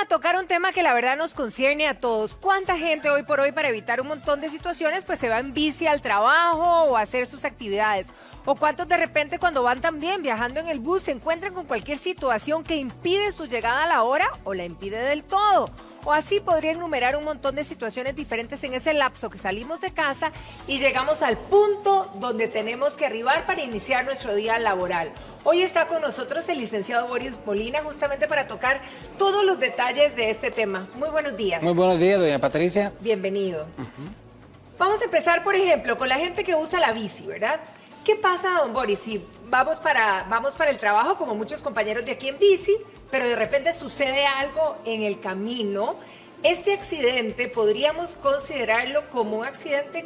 a tocar un tema que la verdad nos concierne a todos. ¿Cuánta gente hoy por hoy, para evitar un montón de situaciones, pues se va en bici al trabajo o a hacer sus actividades? ¿O cuántos de repente cuando van también viajando en el bus se encuentran con cualquier situación que impide su llegada a la hora o la impide del todo? O así podría enumerar un montón de situaciones diferentes en ese lapso que salimos de casa y llegamos al punto donde tenemos que arribar para iniciar nuestro día laboral. Hoy está con nosotros el licenciado Boris Molina justamente para tocar todos los detalles de este tema. Muy buenos días. Muy buenos días, doña Patricia. Bienvenido. Vamos a empezar, por ejemplo, con la gente que usa la bici, ¿verdad? ¿Qué pasa, don Boris, si vamos para el trabajo, como muchos compañeros de aquí en bici, pero de repente sucede algo en el camino? Este accidente podríamos considerarlo como un accidente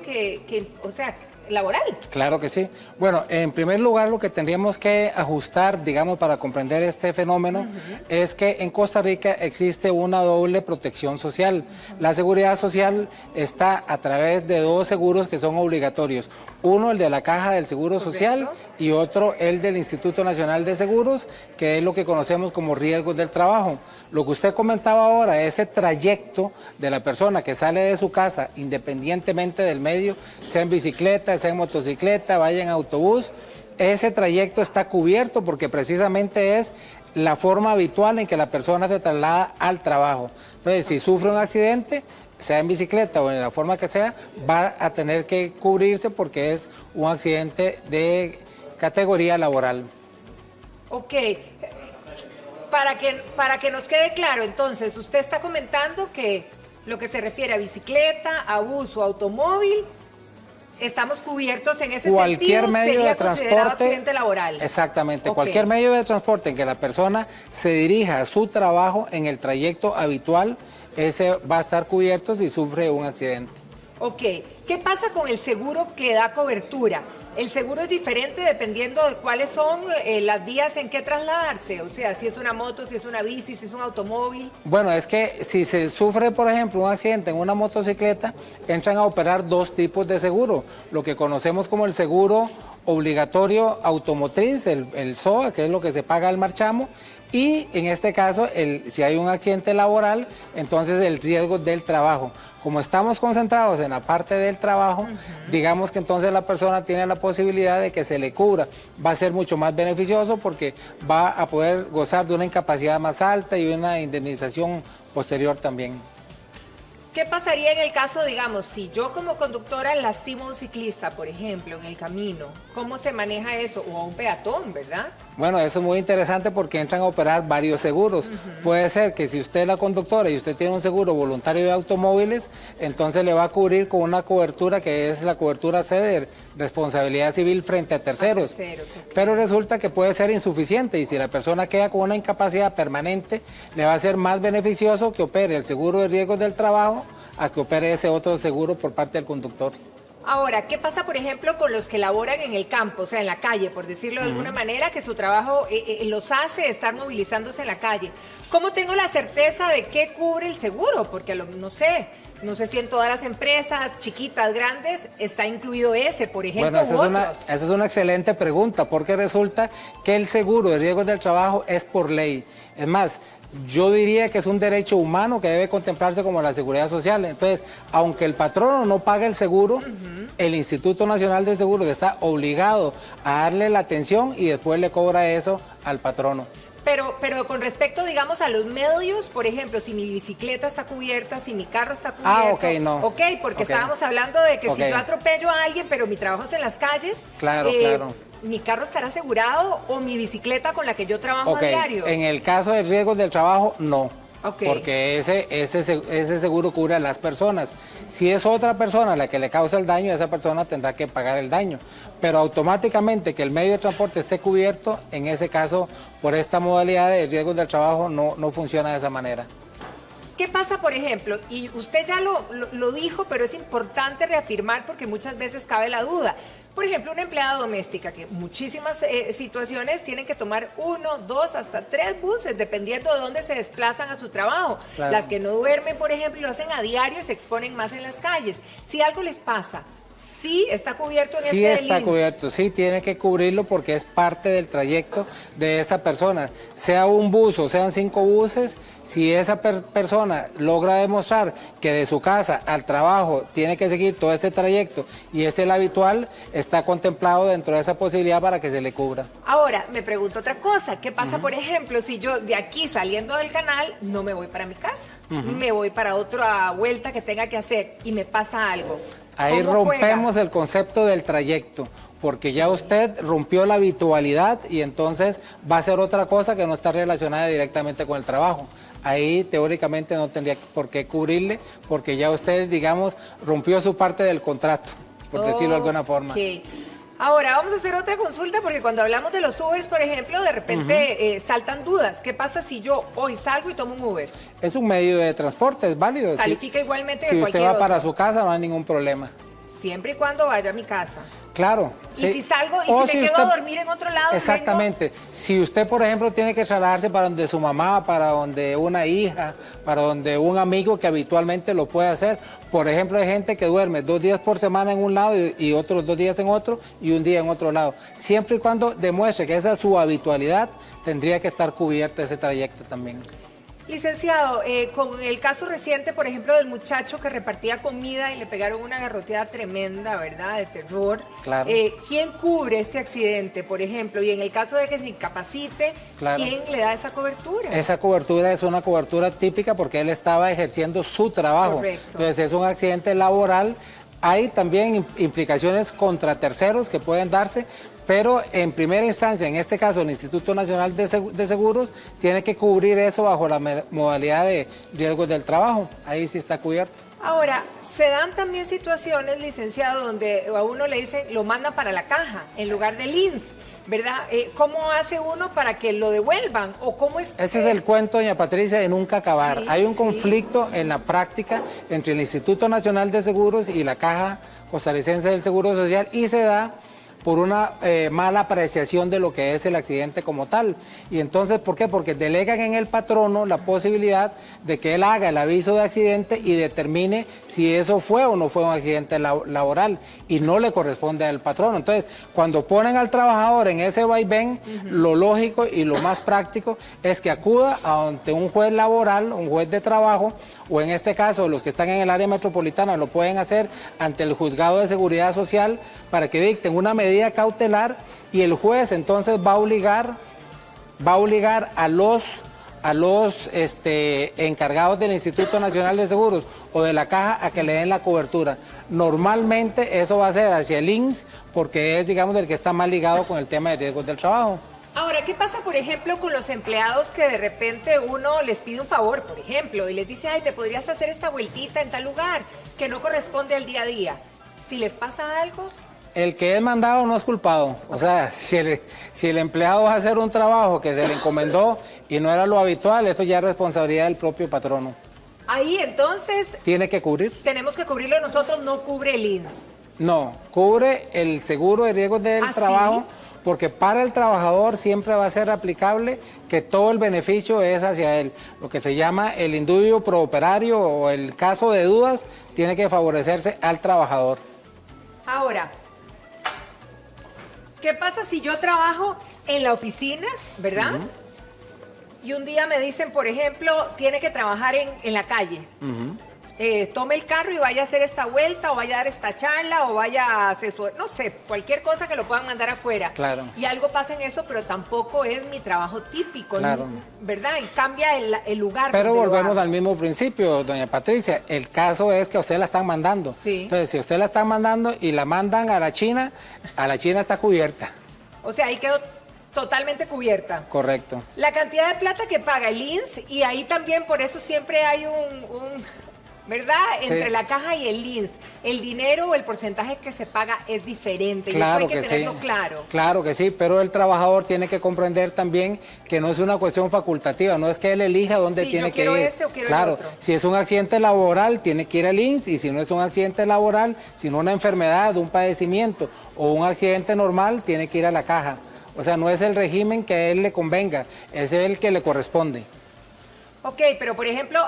laboral. Claro que sí. Bueno, en primer lugar, lo que tendríamos que ajustar, digamos, para comprender este fenómeno, es que en Costa Rica existe una doble protección social. La seguridad social está a través de dos seguros que son obligatorios. Uno, el de la Caja del Seguro Social, y otro, el del Instituto Nacional de Seguros, que es lo que conocemos como riesgos del trabajo. Lo que usted comentaba ahora, ese trayecto de la persona que sale de su casa, independientemente del medio, sea en bicicleta, sea en motocicleta, vaya en autobús, ese trayecto está cubierto porque precisamente es la forma habitual en que la persona se traslada al trabajo. Entonces, si sufre un accidente, sea en bicicleta o en la forma que sea, va a tener que cubrirse porque es un accidente de categoría laboral. Ok, para que nos quede claro, entonces, usted está comentando que lo que se refiere a bicicleta, a bus o automóvil, estamos cubiertos en ese cualquier sentido, medio sería de transporte, considerado accidente laboral. Exactamente, Okay. Cualquier medio de transporte en que la persona se dirija a su trabajo en el trayecto habitual, ese va a estar cubierto si sufre un accidente. Ok, ¿qué pasa con el seguro que da cobertura? El seguro es diferente dependiendo de cuáles son las vías en que trasladarse, o sea, si es una moto, si es una bici, si es un automóvil. Bueno, es que si se sufre, por ejemplo, un accidente en una motocicleta, entran a operar dos tipos de seguro, lo que conocemos como el seguro obligatorio automotriz, el SOA, que es lo que se paga al marchamo, y en este caso, si hay un accidente laboral, entonces el riesgo del trabajo. Como estamos concentrados en la parte del trabajo, digamos que entonces la persona tiene la posibilidad de que se le cubra. Va a ser mucho más beneficioso porque va a poder gozar de una incapacidad más alta y una indemnización posterior también. ¿Qué pasaría en el caso, digamos, si yo como conductora lastimo a un ciclista, por ejemplo, en el camino? ¿Cómo se maneja eso? O a un peatón, ¿verdad? Bueno, eso es muy interesante porque entran a operar varios seguros. Puede ser que si usted es la conductora y usted tiene un seguro voluntario de automóviles, entonces le va a cubrir con una cobertura que es la cobertura CEDER, responsabilidad civil frente a terceros. Okay. Pero resulta que puede ser insuficiente y si la persona queda con una incapacidad permanente, le va a ser más beneficioso que opere el seguro de riesgos del trabajo a que opere ese otro seguro por parte del conductor. Ahora, ¿qué pasa, por ejemplo, con los que laboran en el campo, o sea, en la calle, por decirlo de alguna manera, que su trabajo los hace estar movilizándose en la calle? ¿Cómo tengo la certeza de qué cubre el seguro? Porque no sé si en todas las empresas, chiquitas, grandes, está incluido ese, por ejemplo, esa es una excelente pregunta, porque resulta que el seguro de riesgos del trabajo es por ley. Es más, yo diría que es un derecho humano que debe contemplarse como la seguridad social. Entonces, aunque el patrono no pague el seguro, el Instituto Nacional de Seguros está obligado a darle la atención y después le cobra eso al patrono. Pero con respecto, digamos, a los medios, por ejemplo, si mi bicicleta está cubierta, si mi carro está cubierto. Ok, no. Ok, porque estábamos hablando de que si yo atropello a alguien, pero mi trabajo es en las calles. Claro. ¿Mi carro estará asegurado o mi bicicleta con la que yo trabajo a diario? En el caso de riesgos del trabajo, no. Porque ese seguro cubre a las personas. Si es otra persona la que le causa el daño, esa persona tendrá que pagar el daño. Pero automáticamente que el medio de transporte esté cubierto, en ese caso, por esta modalidad de riesgos del trabajo, no funciona de esa manera. ¿Qué pasa, por ejemplo? Y usted ya lo dijo, pero es importante reafirmar porque muchas veces cabe la duda. Por ejemplo, una empleada doméstica que en muchísimas situaciones tienen que tomar 1, 2, hasta 3 buses, dependiendo de dónde se desplazan a su trabajo. Claro. Las que no duermen, por ejemplo, y lo hacen a diario, se exponen más en las calles. Si algo les pasa, sí está cubierto en Sí este está INSS. cubierto, sí tiene que cubrirlo porque es parte del trayecto de esa persona. Sea un bus o sean 5 buses, si esa persona logra demostrar que de su casa al trabajo tiene que seguir todo ese trayecto y es el habitual, está contemplado dentro de esa posibilidad para que se le cubra. Ahora, me pregunto otra cosa. ¿Qué pasa, por ejemplo, si yo de aquí saliendo del canal no me voy para mi casa? Me voy para otra vuelta que tenga que hacer y me pasa algo. Ahí ¿Cómo rompemos juega? el concepto del trayecto, porque ya usted rompió la habitualidad y entonces va a ser otra cosa que no está relacionada directamente con el trabajo. Ahí teóricamente no tendría por qué cubrirle, porque ya usted, digamos, rompió su parte del contrato, por decirlo de alguna forma. Ok. Ahora, vamos a hacer otra consulta porque cuando hablamos de los Ubers, por ejemplo, de repente saltan dudas. ¿Qué pasa si yo hoy salgo y tomo un Uber? Es un medio de transporte, es válido. Califica igualmente Si que usted cualquier va para otro. su casa no hay ningún problema. Siempre y cuando vaya a mi casa. Claro. Y sí. si salgo y O si me quedo a dormir en otro lado. Exactamente. Si usted, por ejemplo, tiene que trasladarse para donde su mamá, para donde una hija, para donde un amigo que habitualmente lo puede hacer. Por ejemplo, hay gente que duerme 2 días por semana en un lado y otros 2 días en otro y un día en otro lado. Siempre y cuando demuestre que esa es su habitualidad, tendría que estar cubierto ese trayecto también. Licenciado, con el caso reciente, por ejemplo, del muchacho que repartía comida y le pegaron una garroteada tremenda, ¿verdad? De terror. Claro. ¿Quién cubre este accidente, por ejemplo? Y en el caso de que se incapacite, Claro. ¿quién le da esa cobertura? Esa cobertura es una cobertura típica porque él estaba ejerciendo su trabajo. Correcto. Entonces es un accidente laboral. Hay también implicaciones contra terceros que pueden darse, pero en primera instancia, en este caso el Instituto Nacional de Seguros, tiene que cubrir eso bajo la modalidad de riesgos del trabajo. Ahí sí está cubierto. Ahora, se dan también situaciones, licenciado, donde a uno le dicen, lo mandan para la caja en lugar del INSS, ¿verdad? ¿Cómo hace uno para que lo devuelvan? ¿O cómo es? Ese es el cuento, doña Patricia, de nunca acabar. Sí, Hay un sí. conflicto en la práctica entre el Instituto Nacional de Seguros y la Caja Costarricense del Seguro Social y se da por una mala apreciación de lo que es el accidente como tal. Y entonces, ¿por qué? Porque delegan en el patrono la posibilidad de que él haga el aviso de accidente y determine si eso fue o no fue un accidente laboral y no le corresponde al patrono. Entonces, cuando ponen al trabajador en ese vaivén, lo lógico y lo más práctico es que acuda ante un juez laboral, un juez de trabajo, o en este caso los que están en el área metropolitana lo pueden hacer ante el Juzgado de Seguridad Social para que dicten una medida cautelar y el juez entonces va a obligar a los encargados del Instituto Nacional de Seguros o de la Caja a que le den la cobertura. Normalmente eso va a ser hacia el INSS porque es, digamos, el que está más ligado con el tema de riesgos del trabajo. Ahora, ¿qué pasa, por ejemplo, con los empleados que de repente uno les pide un favor, por ejemplo, y les dice, ay, ¿me podrías hacer esta vueltita en tal lugar que no corresponde al día a día? Si les pasa algo... El que es mandado no es culpado. O sea, si el empleado va a hacer un trabajo que se le encomendó y no era lo habitual, eso ya es responsabilidad del propio patrono. Ahí, entonces, ¿Tiene que cubrir? tenemos que cubrirlo nosotros, no cubre el INSS. No, cubre el seguro de riesgos del ¿Ah, trabajo, sí? porque para el trabajador siempre va a ser aplicable que todo el beneficio es hacia él. Lo que se llama el indubio prooperario o el caso de dudas tiene que favorecerse al trabajador. Ahora, ¿qué pasa si yo trabajo en la oficina, verdad? Y un día me dicen, por ejemplo, tiene que trabajar en la calle. Tome el carro y vaya a hacer esta vuelta o vaya a dar esta charla o vaya a hacer, no sé, cualquier cosa que lo puedan mandar afuera. Claro. Y algo pasa en eso, pero tampoco es mi trabajo típico, Claro. ¿verdad? Y cambia el lugar. Pero donde lo volvemos hago. al mismo principio, doña Patricia. El caso es que a usted la están mandando. Sí. Entonces, si usted la están mandando y la mandan a la China está cubierta. O sea, ahí quedó totalmente cubierta. Correcto. La cantidad de plata que paga el INSS y ahí también por eso siempre hay ¿verdad? Sí. Entre la caja y el INSS. El dinero o el porcentaje que se paga es diferente. Claro y eso hay que tenerlo sí. claro. Claro que sí, pero el trabajador tiene que comprender también que no es una cuestión facultativa, no es que él elija dónde Sí, tiene yo que quiero ir. este o quiero el Claro, otro. si es un accidente laboral, tiene que ir al INSS, y si no es un accidente laboral, sino una enfermedad, un padecimiento o un accidente normal, tiene que ir a la caja. O sea, no es el régimen que a él le convenga, es el que le corresponde. Ok, pero por ejemplo,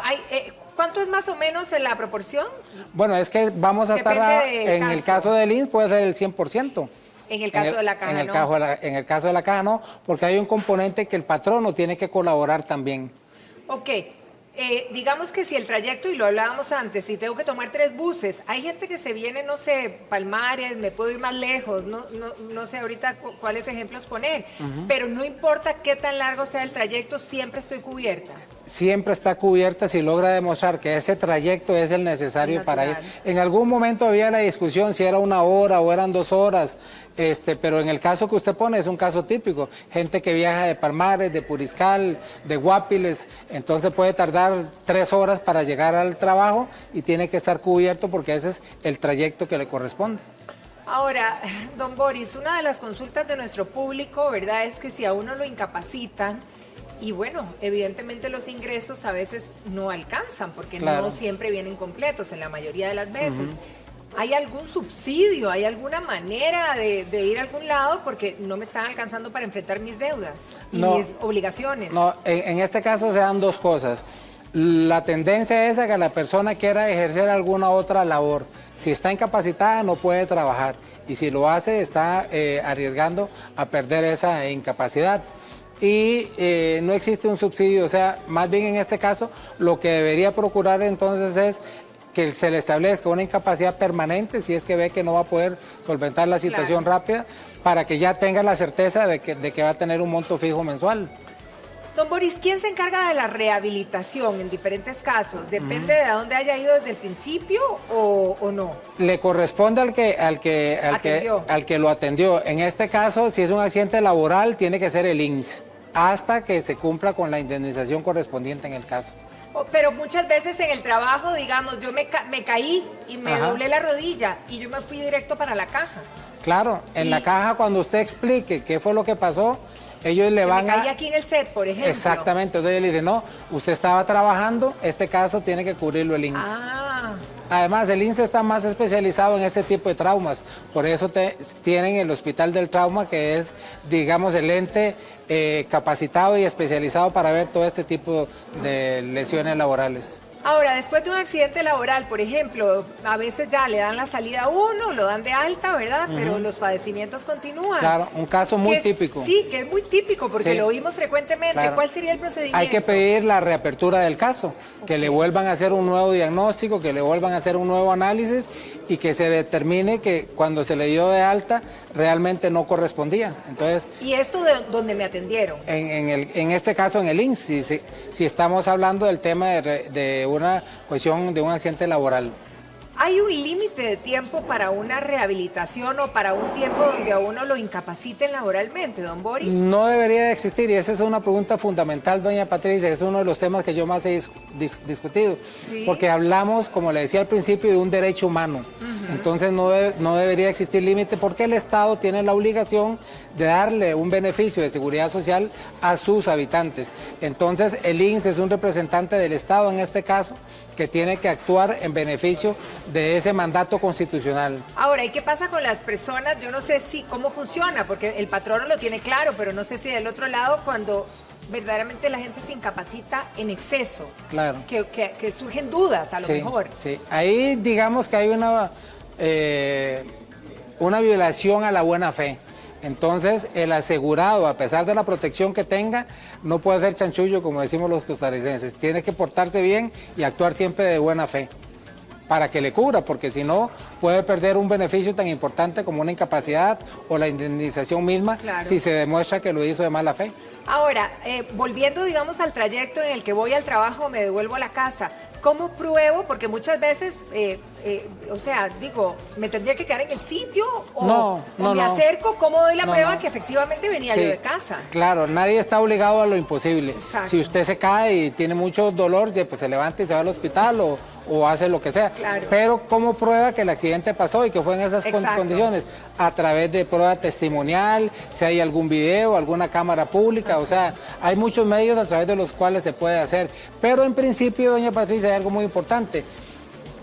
¿cuánto es más o menos en la proporción? Bueno, es que vamos a estar, en el caso del INSS puede ser el 100%. En el caso de la caja, en el caso de la caja no, porque hay un componente que el patrono tiene que colaborar también. Ok, digamos que si el trayecto, y lo hablábamos antes, si tengo que tomar 3 buses, hay gente que se viene, no sé, Palmares, me puedo ir más lejos, no sé ahorita cuáles ejemplos poner, pero no importa qué tan largo sea el trayecto, siempre estoy cubierta. Siempre está cubierta si logra demostrar que ese trayecto es el necesario para ir. En algún momento había la discusión si era 1 hora o eran 2 horas, pero en el caso que usted pone es un caso típico. Gente que viaja de Palmares, de Puriscal, de Guapiles, entonces puede tardar 3 horas para llegar al trabajo y tiene que estar cubierto porque ese es el trayecto que le corresponde. Ahora, don Boris, una de las consultas de nuestro público, ¿verdad?, es que si a uno lo incapacitan, y bueno, evidentemente los ingresos a veces no alcanzan porque no siempre vienen completos en la mayoría de las veces. ¿Hay algún subsidio? ¿Hay alguna manera de ir a algún lado? Porque no me están alcanzando para enfrentar mis deudas y mis obligaciones. No, en este caso se dan 2 cosas. La tendencia es a que la persona quiera ejercer alguna otra labor. Si está incapacitada no puede trabajar y si lo hace está arriesgando a perder esa incapacidad. Y no existe un subsidio, o sea, más bien en este caso lo que debería procurar entonces es que se le establezca una incapacidad permanente si es que ve que no va a poder solventar la situación rápida, para que ya tenga la certeza de que va a tener un monto fijo mensual. Don Boris, ¿quién se encarga de la rehabilitación en diferentes casos? ¿Depende de dónde haya ido desde el principio o no? Le corresponde al que lo atendió. En este caso, si es un accidente laboral, tiene que ser el INSS, hasta que se cumpla con la indemnización correspondiente en el caso. Pero muchas veces en el trabajo, digamos, yo me caí y me doblé la rodilla y yo me fui directo para la caja. Claro, en la caja cuando usted explique qué fue lo que pasó, ellos le van a... Me caí aquí en el set, por ejemplo. Exactamente, entonces ellos le dicen, no, usted estaba trabajando, este caso tiene que cubrirlo el INSS. Además, el INSS está más especializado en este tipo de traumas, por eso tienen el Hospital del Trauma, que es, digamos, el ente capacitado y especializado para ver todo este tipo de lesiones laborales. Ahora, después de un accidente laboral, por ejemplo, a veces ya le dan la salida a uno, lo dan de alta, ¿verdad? Pero los padecimientos continúan. Claro, un caso muy típico. Sí, que es muy típico porque lo oímos frecuentemente. Claro. ¿Cuál sería el procedimiento? Hay que pedir la reapertura del caso, que le vuelvan a hacer un nuevo diagnóstico, que le vuelvan a hacer un nuevo análisis y que se determine que cuando se le dio de alta realmente no correspondía. Entonces, ¿y esto de dónde me atendieron? En este caso en el INSS, si estamos hablando del tema de una cuestión de un accidente laboral. ¿Hay un límite de tiempo para una rehabilitación o para un tiempo donde a uno lo incapaciten laboralmente, don Boris? No debería de existir, y esa es una pregunta fundamental, doña Patricia, es uno de los temas que yo más he discutido, porque hablamos, como le decía al principio, de un derecho humano. Entonces no debería existir límite porque el Estado tiene la obligación de darle un beneficio de seguridad social a sus habitantes. Entonces el INSS es un representante del Estado en este caso, que tiene que actuar en beneficio de ese mandato constitucional. Ahora, ¿y qué pasa con las personas? Yo no sé cómo funciona, porque el patrono lo tiene claro, pero no sé si del otro lado cuando verdaderamente la gente se incapacita en exceso. Claro. Que surgen dudas a lo mejor. Sí, ahí digamos que hay una violación a la buena fe. Entonces, el asegurado, a pesar de la protección que tenga, no puede ser chanchullo, como decimos los costarricenses. Tiene que portarse bien y actuar siempre de buena fe para que le cubra, porque si no, puede perder un beneficio tan importante como una incapacidad o la indemnización misma, si se demuestra que lo hizo de mala fe. Ahora, volviendo, digamos, al trayecto en el que voy al trabajo, me devuelvo a la casa, ¿cómo pruebo? Porque muchas veces, o sea, digo, ¿me tendría que quedar en el sitio? ¿O me acerco? ¿Cómo doy la prueba que efectivamente venía yo de casa? Claro, nadie está obligado a lo imposible. Exacto. Si usted se cae y tiene mucho dolor, pues se levanta y se va al hospital o hace lo que sea. Claro. Pero ¿cómo prueba que el accidente pasó y que fue en esas condiciones? A través de prueba testimonial, si hay algún video, alguna cámara pública, o sea, hay muchos medios a través de los cuales se puede hacer. Pero en principio, doña Patricia, hay algo muy importante.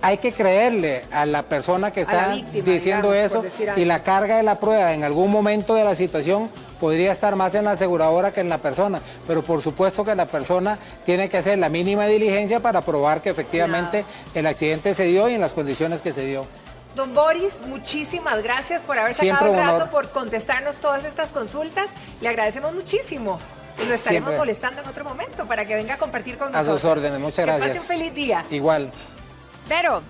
hay que creerle a la persona que está diciendo, digamos, eso, y la carga de la prueba en algún momento de la situación podría estar más en la aseguradora que en la persona, pero por supuesto que la persona tiene que hacer la mínima diligencia para probar que efectivamente el accidente se dio y en las condiciones que se dio. Don Boris, muchísimas gracias por haber sacado el rato, por contestarnos todas estas consultas. Le agradecemos muchísimo. Y lo estaremos molestando en otro momento para que venga a compartir con nosotros. A sus órdenes, muchas gracias. Que pase un feliz día. Igual. Vero.